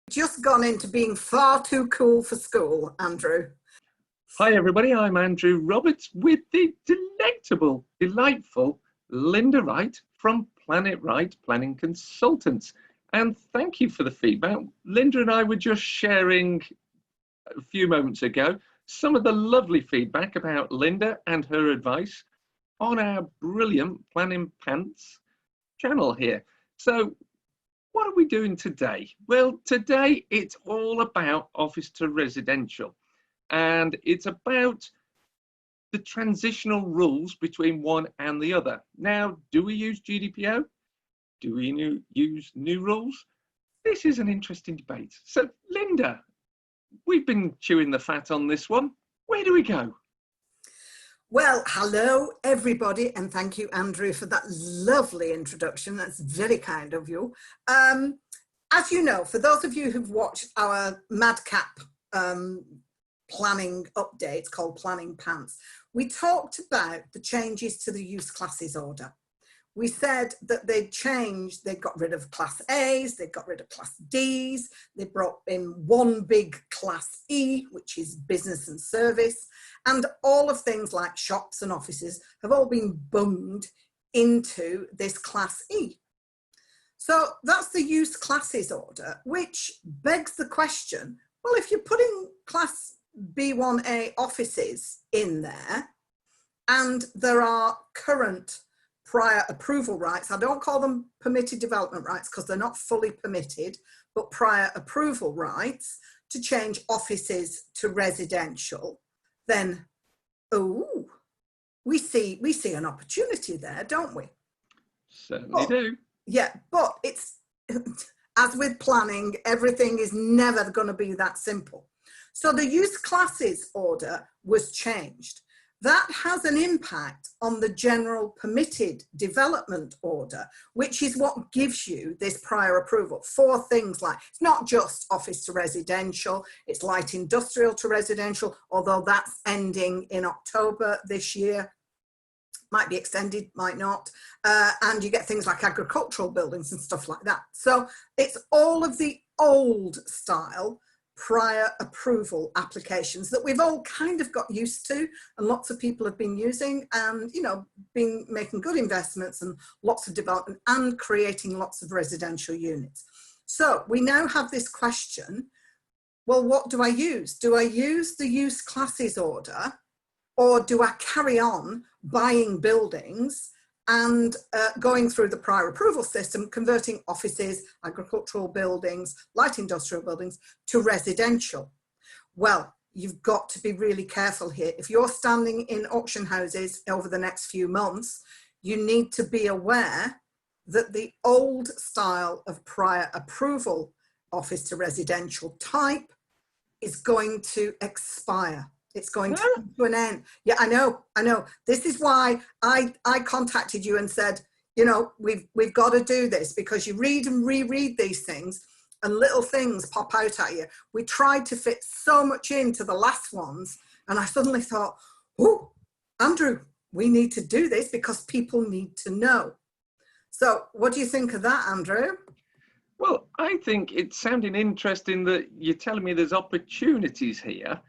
Just gone into being far too cool for school, Andrew. Hi everybody, I'm Andrew Roberts with the delightful Linda Wright from Planet Wright Planning Consultants. And thank you for the feedback. Linda and I were just sharing a few moments ago some of the lovely feedback about Linda and her advice on our brilliant Planning Pants channel here. So what are we doing today? Well, today it's all about office to residential. And it's about the transitional rules between one and the other. Now, do we use GDPO? Do we use new rules? This is an interesting debate. So, Linda, we've been chewing the fat on this one. Where do we go? Well, hello, everybody, and thank you, Andrew, for that lovely introduction. That's very kind of you. As you know, for those of you who've watched our Madcap planning updates called Planning Pants, we talked about the changes to the use classes order. We said that they'd changed, they got rid of class A's, they got rid of class D's, they brought in one big class E, which is business and service, and all of things like shops and offices have all been bunged into this class E. So that's the use classes order, which begs the question, well, if you're putting class B1A offices in there and there are current prior approval rights, I don't call them permitted development rights because they're not fully permitted, but prior approval rights to change offices to residential, then we see an opportunity there, don't we? Certainly do. Yeah, but it's as with planning, everything is never going to be that simple. So the use classes order was changed. That has an impact on the general permitted development order, which is what gives you this prior approval for things like, it's not just office to residential, it's light industrial to residential, although that's ending in October this year. Might be extended, might not. And you get things like agricultural buildings and stuff like that. So it's all of the old style prior approval applications that we've all kind of got used to and lots of people have been using and, you know, been making good investments and lots of development and creating lots of residential units. So we now have this question, well, what do I use? Do I use the use classes order or do I carry on buying buildings and going through the prior approval system, converting offices, agricultural buildings, light industrial buildings to residential? Well, you've got to be really careful here. If you're standing in auction houses over the next few months, you need to be aware that the old style of prior approval office to residential type is going to expire. It's going to come to an end. Yeah, I know. This is why I contacted you and said, you know, we've got to do this because you read and reread these things and little things pop out at you. We tried to fit so much into the last ones and I suddenly thought, oh, Andrew, we need to do this because people need to know. So what do you think of that, Andrew? Well, I think it's sounding interesting that you're telling me there's opportunities here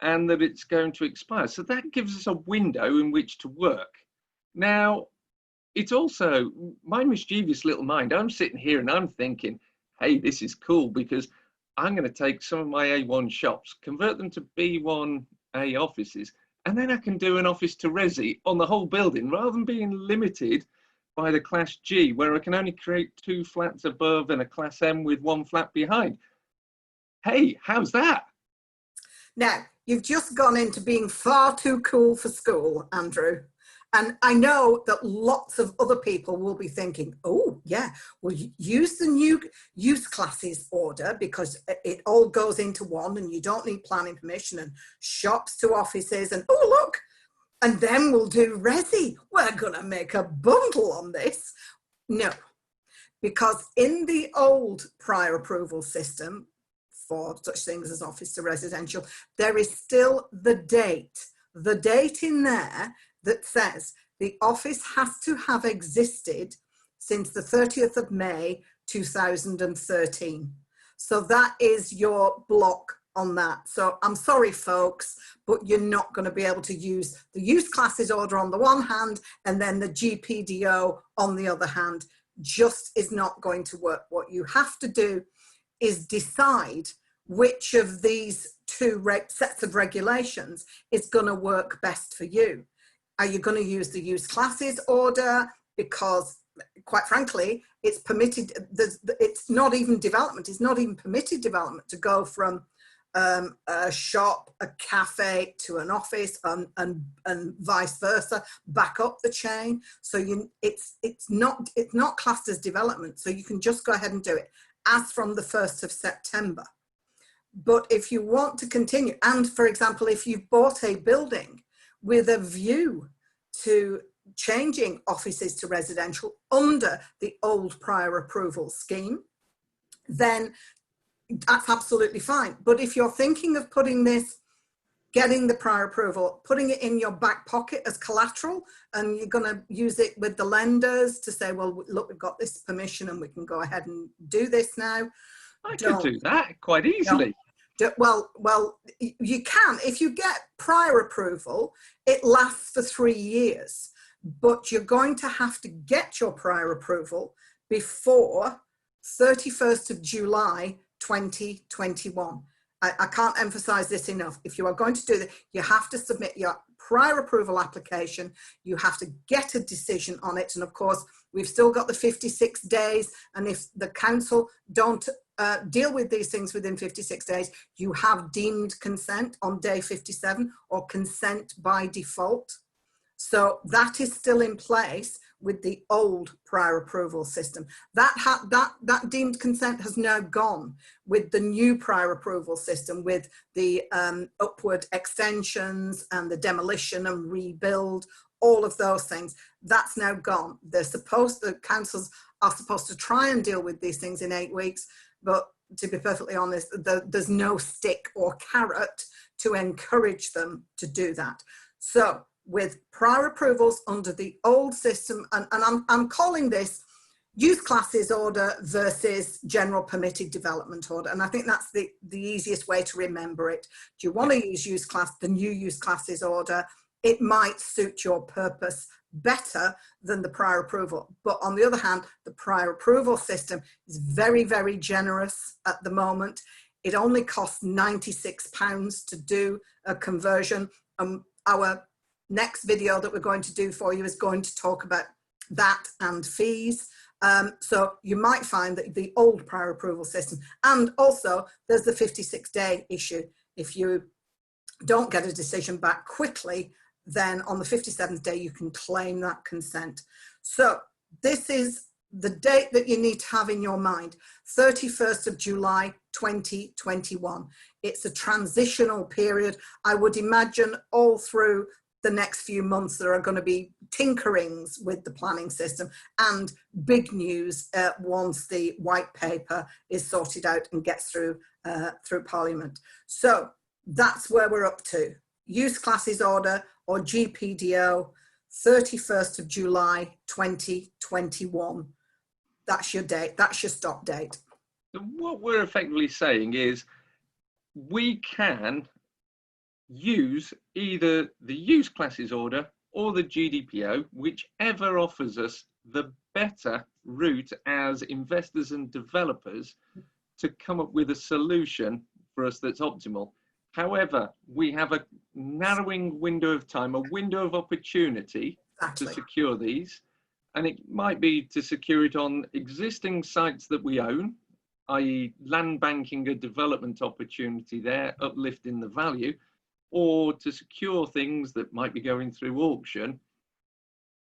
and that it's going to expire. So that gives us a window in which to work. Now, it's also my mischievous little mind. I'm sitting here and I'm thinking, hey, this is cool because I'm going to take some of my A1 shops, convert them to B1A offices, and then I can do an office to Resi on the whole building rather than being limited by the class G, where I can only create 2 flats above and a class M with 1 flat behind. Hey, how's that? Now, you've just gone into being far too cool for school, Andrew. And I know that lots of other people will be thinking, oh, yeah, well, use the new use classes order because it all goes into one and you don't need planning permission and shops to offices and, oh, look, and then we'll do Resi. We're going to make a bundle on this. No, because in the old prior approval system, for such things as office to residential, there is still the date in there that says the office has to have existed since the 30th of May 2013. So that is your block on that. So I'm sorry, folks, but you're not going to be able to use the use classes order on the one hand and then the GPDO on the other hand. Just is not going to work. What you have to do is decide which of these two sets of regulations is going to work best for you. Are you going to use the use classes order? Because quite frankly, it's permitted, it's not even development, it's not even permitted development to go from a shop, a cafe to an office and vice versa, back up the chain. So it's not classed as development. So you can just go ahead and do it as from the 1st of September. But if you want to continue, and for example, if you've bought a building with a view to changing offices to residential under the old prior approval scheme, then that's absolutely fine. But if you're thinking of putting this, getting the prior approval, putting it in your back pocket as collateral, and you're going to use it with the lenders to say, well, look, we've got this permission and we can go ahead and do this now. I could do that quite easily. Well, you can. If you get prior approval, it lasts for 3 years, but you're going to have to get your prior approval before 31st of July 2021. I can't emphasize this enough. If you are going to do that, you have to submit your prior approval application. You have to get a decision on it. And of course, we've still got the 56 days. And if the council don't deal with these things within 56 days, you have deemed consent on day 57 or consent by default. So that is still in place with the old prior approval system. That deemed consent has now gone with the new prior approval system, with the upward extensions and the demolition and rebuild, all of those things. That's now gone. The councils are supposed to try and deal with these things in 8 weeks, but to be perfectly honest, there's no stick or carrot to encourage them to do that. So with prior approvals under the old system, and I'm calling this use classes order versus general permitted development order. And I think that's the easiest way to remember it. Do you want to use the new use classes order? It might suit your purpose better than the prior approval. But on the other hand, the prior approval system is very, very generous at the moment. It only costs £96 to do a conversion. Our next video that we're going to do for you is going to talk about that and fees. So you might find that the old prior approval system, and also there's the 56-day issue. If you don't get a decision back quickly, then on the 57th day, you can claim that consent. So this is the date that you need to have in your mind, 31st of July, 2021. It's a transitional period. I would imagine all through the next few months, there are going to be tinkerings with the planning system and big news once the white paper is sorted out and gets through Parliament. So that's where we're up to. Use classes order or GPDO, 31st of July, 2021. That's your date. That's your stop date. What we're effectively saying is we can use either the use classes order or the GDPO, whichever offers us the better route as investors and developers to come up with a solution for us that's optimal. However, we have a narrowing window of time, a window of opportunity to secure these, and it might be to secure it on existing sites that we own, i.e. land banking a development opportunity there, uplifting the value, or to secure things that might be going through auction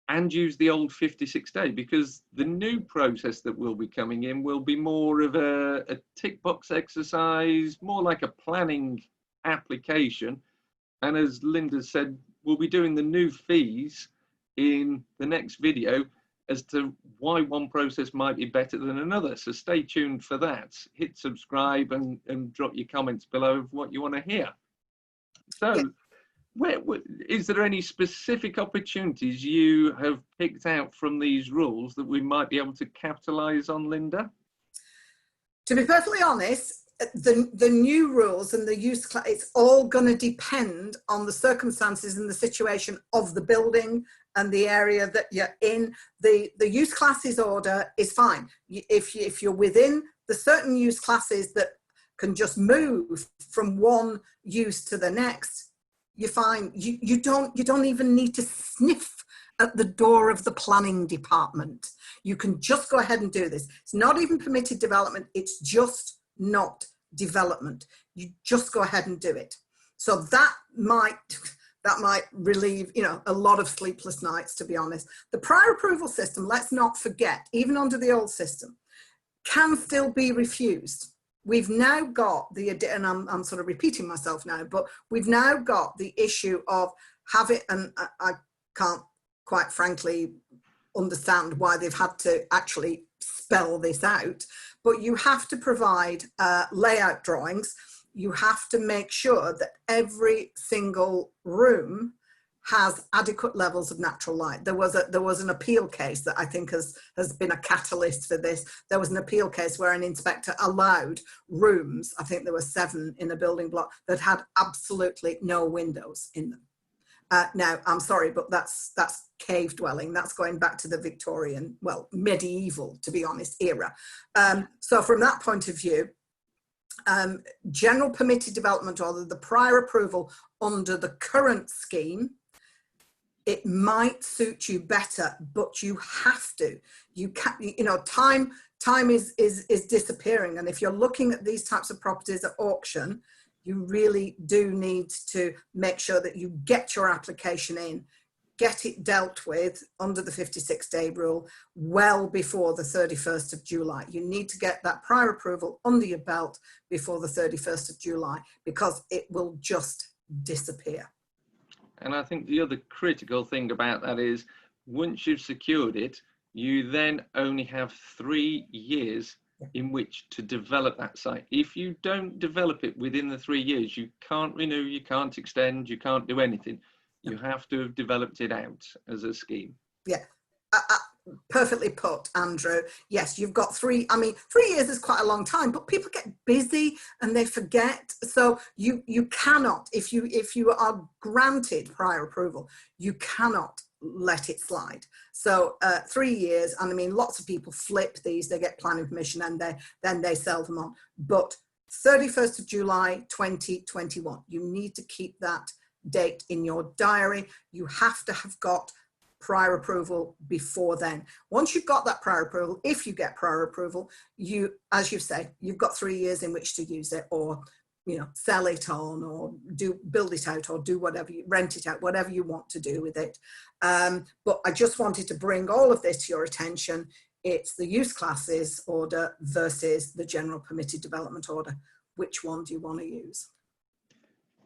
and use the old 56-day, because the new process that will be coming in will be more of a tick box exercise, more like a planning application. And as Linda said, we'll be doing the new fees in the next video as to why one process might be better than another. So stay tuned for that. Hit subscribe and drop your comments below of what you want to hear. So is there any specific opportunities you have picked out from these rules that we might be able to capitalize on, Linda? To be perfectly honest, the new rules and the use class, it's all going to depend on the circumstances and the situation of the building and the area that you're in. The use classes order is fine if you're within the certain use classes that can just move from one use to the next. You're fine. You don't even need to sniff at the door of the planning department. You can just go ahead and do this. It's not even permitted development. It's just not development. You just go ahead and do it. So that might relieve, you know, a lot of sleepless nights, to be honest. The prior approval system, let's not forget, even under the old system, can still be refused. We've now got and I'm sort of repeating myself now, but we've now got the issue of and I can't quite frankly understand why they've had to actually spell this out, but you have to provide layout drawings. You have to make sure that every single room has adequate levels of natural light. There was an appeal case that I think has been a catalyst for this. There was an appeal case where an inspector allowed rooms, I think there were 7 in a building block, that had absolutely no windows in them. Now, I'm sorry, but that's cave dwelling. That's going back to the Victorian, well, medieval, to be honest, era. So from that point of view, general permitted development order, the prior approval under the current scheme, it might suit you better, but you have to. You can't, you know, time is disappearing. And if you're looking at these types of properties at auction, you really do need to make sure that you get your application in, get it dealt with under the 56-day rule well before the 31st of July. You need to get that prior approval under your belt before the 31st of July, because it will just disappear. And I think the other critical thing about that is, once you've secured it, you then only have 3 years in which to develop that site. If you don't develop it within the 3 years, you can't renew, you can't extend, you can't do anything. You have to have developed it out as a scheme. Yeah, perfectly put, Andrew. Yes, you've got 3, I mean, 3 years is quite a long time, but people get busy and they forget. So you cannot, if you are granted prior approval, you cannot let it slide. So 3 years, and I mean, lots of people flip these, they get planning permission and then they sell them on. But 31st of July 2021, you need to keep that date in your diary. You have to have got prior approval before then. Once you've got that prior approval, if you get prior approval, you, as you say, you've got 3 years in which to use it, or, you know, sell it on, or build it out, or do whatever, rent it out, whatever you want to do with it. But I just wanted to bring all of this to your attention. It's the use classes order versus the general permitted development order. Which one do you want to use?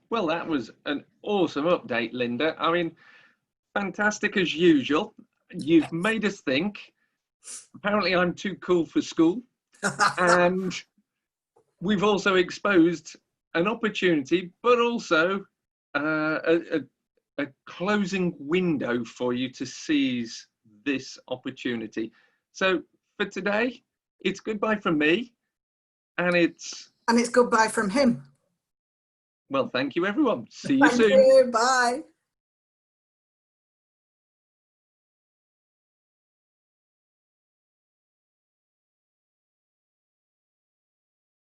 Well, that was an awesome update, Linda. I mean, fantastic as usual. You've made us think. Apparently I'm too cool for school. And we've also exposed an opportunity, but also a closing window for you to seize this opportunity. So for today, it's goodbye from me, and it's goodbye from him. Well, thank you, everyone. See you soon. Thank you. Bye.